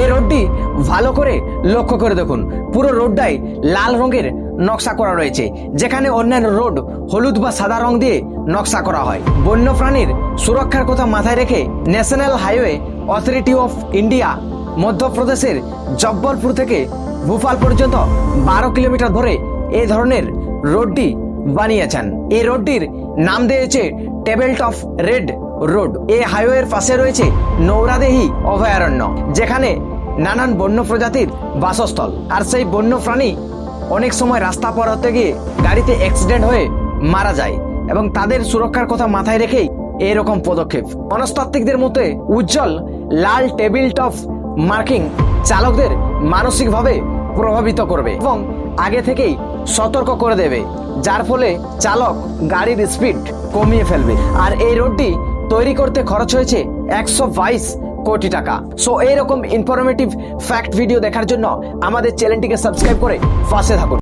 এই রোডটি ভালো করে লক্ষ্য করে দেখুন, পুরো রোডটাই লাল রঙের নকশা করা রয়েছে, যেখানে অন্যান্য রোড হলুদ বা সাদা রং দিয়ে নকশা করা হয়। বন্যপ্রাণীর সুরক্ষার কথা মাথায় রেখে national highway authority of India মধ্যপ্রদেশের জব্বলপুর থেকে ভোপাল পর্যন্ত 12 কিলোমিটার ধরে এই ধরনের রোডটি বানিয়েছেন। এই রোডটির নাম দিয়েছে টেবিল টপ রেড রোড। এই হাইওয়ের পাশে রয়েছে নৌরাদেহি অভয়ারণ্য, যেখানে নানান বন্য প্রজাতির বাসস্থল। আর সেই বন্য প্রাণী অনেক সময় রাস্তা পার হতে গিয়ে গাড়িতে অ্যাক্সিডেন্ট হয়ে মারা যায়, এবং তাদের সুরক্ষার কথা মাথায় রেখেই এরকম পদক্ষেপ। মনস্তাত্ত্বিকদের মতে উজ্জ্বল লাল টেবিল টপ মার্কিং চালকদের মানসিকভাবে প্রভাবিত করবে এবং আগে থেকেই সতর্ক করে দেবে, যার ফলে চালক গাড়ির স্পিড কমিয়ে ফেলবে। আর এই রোডটি তৈরি করতে খরচ হয়েছে 122 কোটি টাকা। সো এইরকম ইনফরমেটিভ ফ্যাক্ট ভিডিও দেখার জন্য আমাদের চ্যানেলটিকে সাবস্ক্রাইব করে পাশে থাকুন।